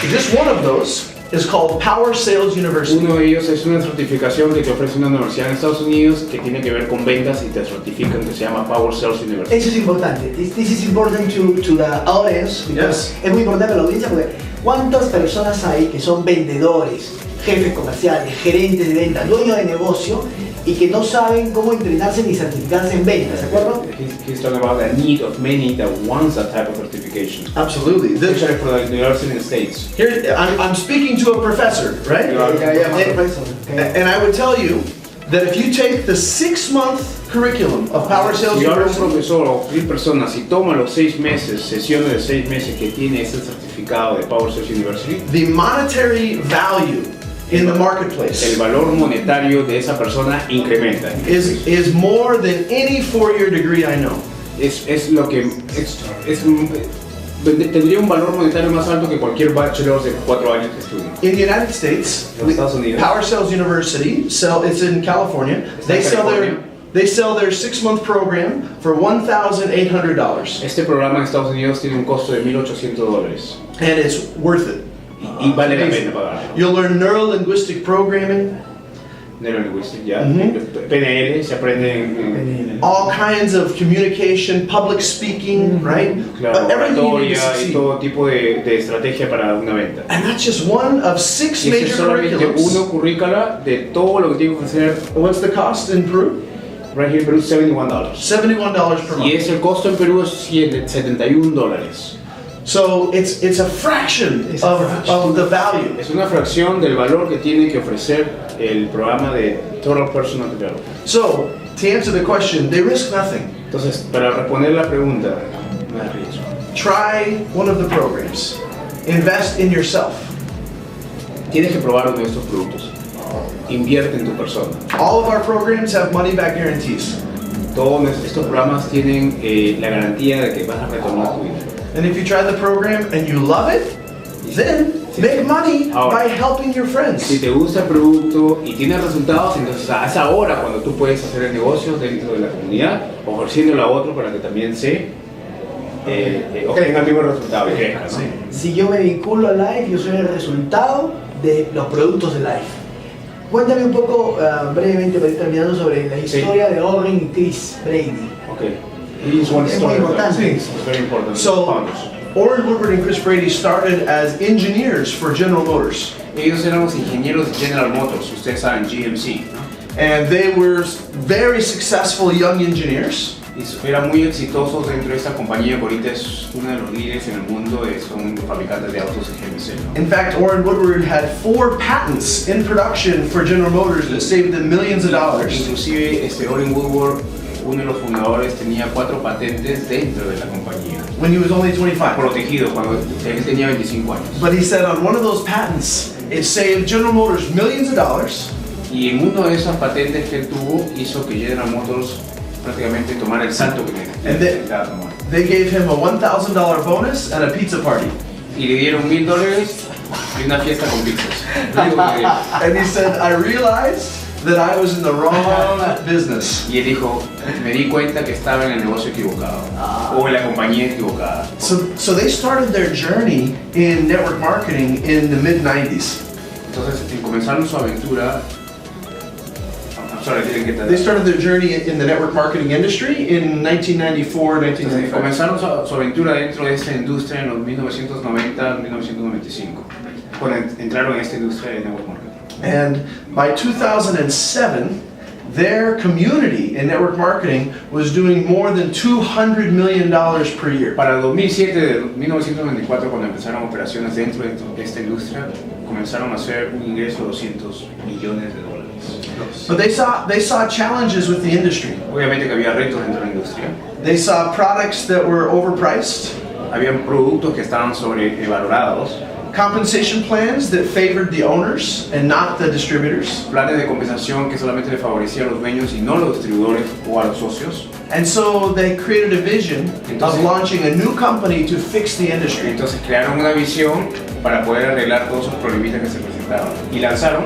Just one of those is called Power Sales University. Uno de ellos es una certificación que te ofrece una universidad en Estados Unidos que tiene que ver con ventas y te certifican, que se llama Power Sales University. Eso es importante. This is important to the audience. Yes. Es muy importante para la audiencia porque ¿cuántas personas hay que son vendedores, jefes comerciales, gerentes de ventas, dueños de negocio y que no saben cómo entrenarse ni certificarse en ventas? ¿De acuerdo? He's talking about the need of many that wants that type of certification. Absolutely. Especially for the university in the States. Here, I'm speaking to a professor, right? And I would tell you that if you take the 6-month curriculum of Power Sales Si ahora un University, profesor o 10 personas, si toma los 6 meses, sesiones de 6 meses que tiene ese certificado de Power Sales University, the monetary value in the marketplace el valor monetario de esa persona incrementa. is more than any 4-year degree I know. Es lo que tendría un valor monetario más alto que cualquier bachelor de 4 años que estudia. In the United States, En los Estados Unidos. Power Sales University, it's in California. They sell their 6-month program for $1,800. Este programa en Estados Unidos tiene un costo de $1,800 And it's worth it. y vale la pena pagarlo. You'll learn neuro-linguistic programming, Neurolinguística, ya. PNL, se aprende en all kinds of communication, public speaking, right? claro, Everything you need to oratoria y succeed. todo tipo de estrategia para una venta. And that's just one of 6 Y ese major es solamente curriculums. uno currícula de todo lo que tiene que ofrecer. What's the cost in Peru? Right here in Perú, $71. $71 per Y month. es el costo en Perú es $71. So it's a fraction of the value. Es una fracción del valor que tiene que ofrecer el programa de Total Personal Development. So, to answer the question, they risk nothing. Entonces, para responder la pregunta, no hay riesgo. Try one of the programs. Invest in yourself. Tienes que probar uno de estos productos. Invierte en tu persona. All of our programs have money back guarantees. Todos estos programas tienen la garantía de que vas a retornar tu dinero. And if you try the program and you love it, then make money by helping your friends. Si te gusta el producto y tienes resultados, entonces es ahora cuando tú puedes hacer el negocio dentro de la comunidad, ofreciéndolo a otro para que también obtenga el mismo resultado y crezca, ¿no? Si yo me vinculo a Life, yo soy el resultado de los productos de Life. Cuéntame un poco brevemente para ir terminando sobre la historia de Orrin y Chris Brady. Okay. He's one Es muy story. importante. It's very important. So, Founders. Orrin, Woodward, and Chris Brady started as engineers for General Motors. Ellos eran los ingenieros de General Motors, ustedes saben, GMC, ¿no? And they were very successful young engineers. Y eran muy exitosos dentro de esta compañía que ahorita es uno de los líderes en el mundo, son fabricantes de autos GMC, ¿no? In fact, Orrin Woodward had 4 patents in production for General Motors that saved them millions of dollars. Inclusive Orrin Woodward, uno de los fundadores, tenía 4 patentes dentro de la compañía. When he was only 25. Protegido cuando él tenía 25 años. But he said on one of those patents, it saved General Motors millions of dollars. Y en uno de esas patentes que él tuvo hizo que General Motors prácticamente tomara el salto que necesitaba tomar. They gave him a $1,000 bonus and a pizza party. Y le dieron $1,000 y una fiesta con pizzas. And he said, I realized that I was in the wrong business. Y él dijo, me di cuenta que estaba en el negocio equivocado o en la compañía equivocada. So they started their journey in network marketing in the mid-90s. Entonces comenzaron su aventura. They started their journey in the network marketing industry in 1994, 1995. Comenzaron su aventura dentro de esta industria en los 1990, 1995, cuando entraron en esta industria de network marketing. And by 2007, their community in network marketing was doing more than $200 million per year. Para 2007, 1994, cuando empezaron operaciones dentro de esta industria, comenzaron a hacer un ingreso de $200 millones. But they saw challenges with the industry. Obviamente que había retos dentro de la industria. They saw products that were overpriced. Habían productos que estaban sobrevalorados. Compensation plans that favored the owners and not the distributors. Planes de compensación que solamente le favorecían a los dueños y no a los distribuidores o a los socios. And so they created a vision of launching a new company to fix the industry. Entonces crearon una visión para poder arreglar todos esos problemitas que se presentaban. Y lanzaron.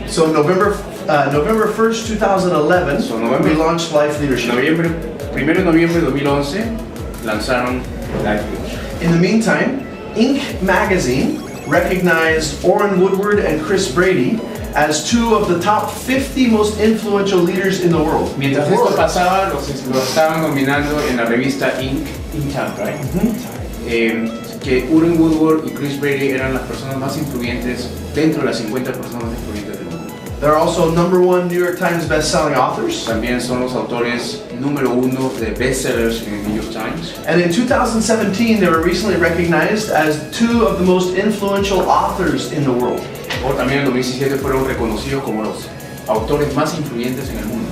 So November 1st, 2011, we launched Lifeleadership. Noviembre 1 de noviembre de 2011 lanzaron Lifeleadership. In the meantime, Inc. magazine recognized Orrin, Woodward, and Brady as 2 of the top 50 most influential leaders in the world. Mientras esto pasaba, los estaban nominando en la revista Inc. right? Que Orrin, Woodward y Brady eran las personas más influyentes dentro de las 50 personas más influyentes del mundo. They're also #1 New York Times best-selling authors. También son los autores número 1 de bestsellers en el New York Times. And in 2017, they were recently recognized as 2 of the most influential authors in the world. O también en 2017 fueron reconocidos como los autores más influyentes en el mundo.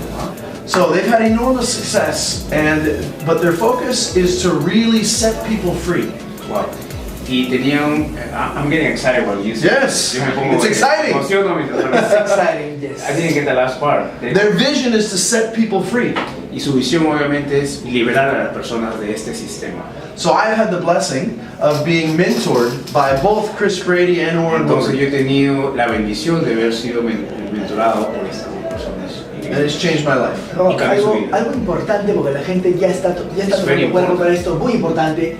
So they've had enormous success, but their focus is to really set people free. Wow. Y tenían, I'm getting excited while you say. Yes, it's exciting. It's exciting, yes. I didn't get the last part. Their vision is to set people free. Y su visión obviamente es liberar a las personas de este sistema. So I've had the blessing of being mentored by both Brady and Orrin. Entonces yo he tenido la bendición de haber sido mentorado por estas personas. And it's changed my life. No, algo importante porque la gente ya está tomando cuerpo para esto, muy importante.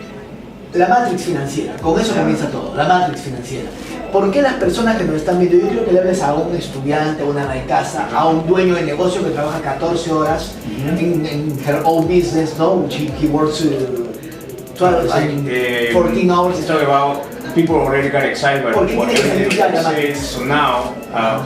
La matrix financiera, con eso comienza todo, la matrix financiera. ¿Por qué las personas que nos están viendo? Yo quiero que le hables a un estudiante, a una ama de casa, a un dueño de negocio que trabaja 14 horas en her own business, no? He works 14 hours. It's talking about people already got excited by what you're saying. So now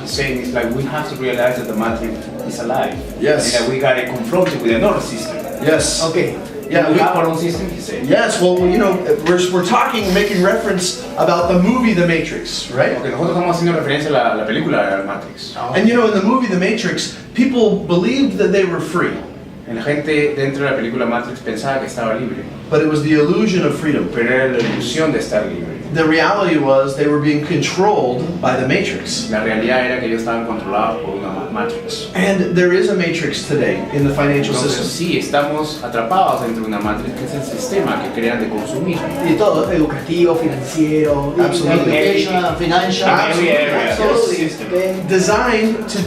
he's saying it's like we have to realize that the matrix is alive. Yes. And that we got to confront it with another system. Yes. Okay. Yeah, we have our own system, he said. Yes, well, you know, we're talking, making reference about the movie The Matrix, right? Porque nosotros estamos haciendo referencia a la película Matrix. And you know, in the movie The Matrix, people believed that they were free. La gente dentro de la película Matrix pensaba que estaba libre. But it was the illusion of freedom. Pero era la ilusión de estar libre. The reality was they were being controlled by the Matrix. La realidad era que ellos estaban controlados por una Matrix. And there is a Matrix today in the financial Entonces, system. sí, estamos atrapados dentro de una Matrix que es el sistema que crean de consumismo. Y todo, educativo, financiero, educational, financial, absolutely. Designed to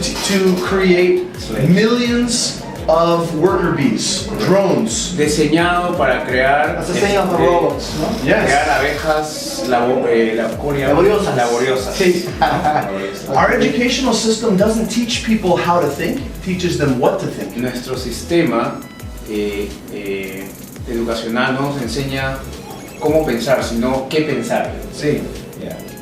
create millions of worker bees, drones. Diseñado para crear robots, ¿no? Yes. Crear abejas laboriosas. Sí. Our educational system doesn't teach people how to think, it teaches them what to think. Nuestro sistema educacional no nos enseña cómo pensar, sino qué pensar. Sí.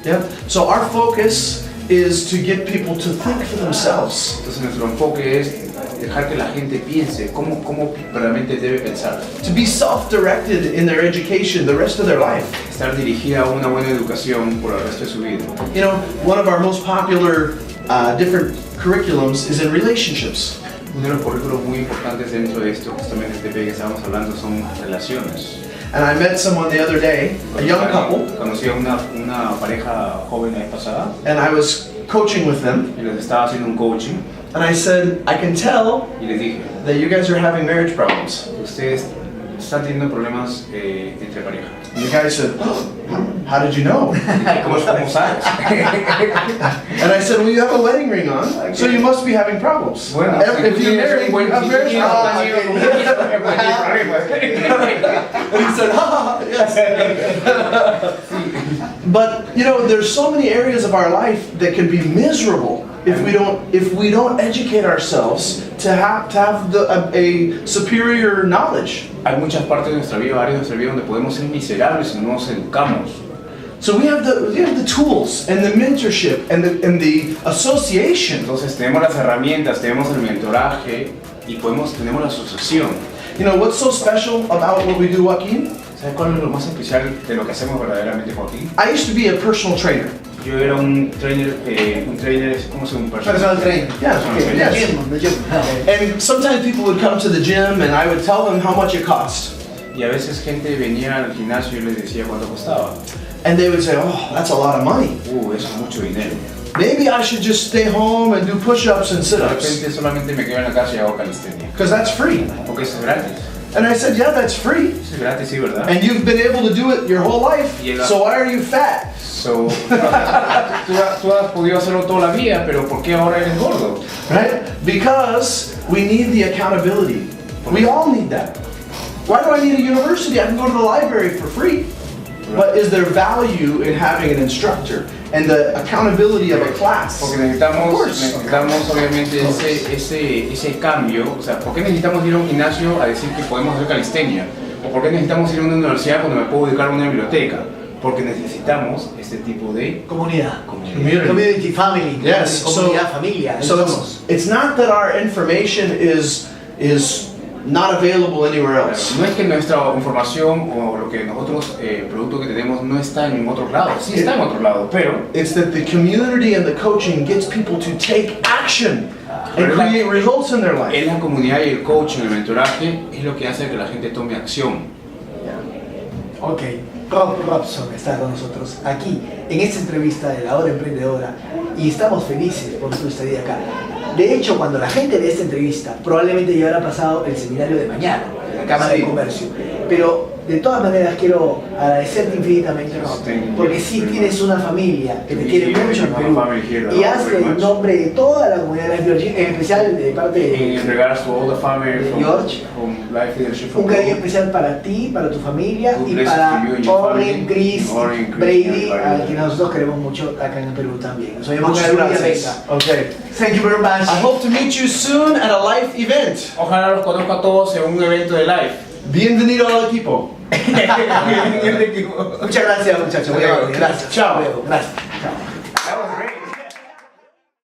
Yeah. So our focus is to get people to think for themselves. Entonces nuestro enfoque es dejar que la gente piense cómo realmente debe pensar. To be self-directed in their education the rest of their life. Estar dirigida a una buena educación por el resto de su vida. You know, one of our most popular different curriculums is in relationships. Uno de los currículos muy importantes dentro de esto, justamente este que estamos hablando, son relaciones. And I met someone the other day, a young couple. Conocí a una pareja joven la vez pasada. And I was coaching with them. Y les estaba haciendo un coaching. And I said, I can tell y les dije, that you guys are having marriage problems. Ustedes están teniendo problemas entre pareja. And the guy said, oh, how did you know? ¿Cómo sabes? And I said, well, you have a wedding ring on, so you must be having problems. Bueno, if you're married, you have marriage problems. And he said, yes. But you know, there's so many areas of our life that can be miserable if we don't educate ourselves to have a superior knowledge. Hay muchas partes de nuestra vida, áreas de nuestra vida donde podemos ser miserables si no nos educamos. So we have the tools and the mentorship and the association. Entonces tenemos las herramientas, tenemos el mentoraje y tenemos la asociación. You know what's so special about what we do, Joaquin? ¿Sabes cuál es lo más especial de lo que hacemos verdaderamente, Joaquín? I used to be a personal trainer. Yo era un trainer, ¿cómo se llama? Un personal trainer. Yeah, okay, yes. And sometimes people would come to the gym and I would tell them how much it cost. Y a veces gente venía al gimnasio y les decía cuánto costaba. And they would say, oh, that's a lot of money. Eso es mucho dinero. Maybe I should just stay home and do push-ups and sit-ups. De repente solamente me quedo en la casa y hago calistenia. Because that's free. Porque eso es gratis. And I said, yeah, that's free. Es gratis, sí, ¿verdad? And you've been able to do it your whole life, so why are you fat? So, tú has podido hacerlo toda la vida, pero ¿por qué ahora eres gordo? Right? Because we need the accountability. We all need that. Why do I need a university? I can go to the library for free. But is there value in having an instructor and the accountability of a class? Porque Of course. necesitamos obviamente ese cambio. O sea, ¿por qué necesitamos ir a un gimnasio a decir que podemos hacer calistenia? ¿O por qué necesitamos ir a una universidad cuando me puedo dedicar a una biblioteca? Porque necesitamos este tipo de Comunidad. Community. Community, family. Yes. Comunidad, familia. So it's not that our information is not available anywhere else. No es que nuestra información o lo que nosotros, producto que tenemos, no está en otros lados. Sí está en otros lados, pero It's that the community and the coaching gets people to take action and create results in their life. es la comunidad y el coaching, el mentoraje, es lo que hace que la gente tome acción. Ok, Robson está con nosotros aquí en esta entrevista de la hora emprendedora y estamos felices por tu estadía acá. De hecho, cuando la gente ve esta entrevista, probablemente ya habrá pasado el seminario de mañana en la Cámara de Comercio. Pero de todas maneras quiero agradecerte infinitamente, Rob, porque sí tienes una familia que te quiere mucho en Perú y hace en nombre de toda la comunidad de Lifeleadership, en especial de parte de In regards to all the family George, from Lifeleadership, un cariño especial para ti, para tu familia Good y blessings para to you and your Orrin, family. Chris, Orrin, Chris, Brady, everybody. a quien nosotros queremos mucho acá en el Perú también. Nos vemos Muchas cuando algún día gracias. venga. Okay. Thank you very much. I hope to meet you soon at a life event. Ojalá los conozca a todos en un evento de live. Bienvenido al equipo. Muchas gracias, muchachos. Muy amable. Gracias. Chao. Luego. Gracias.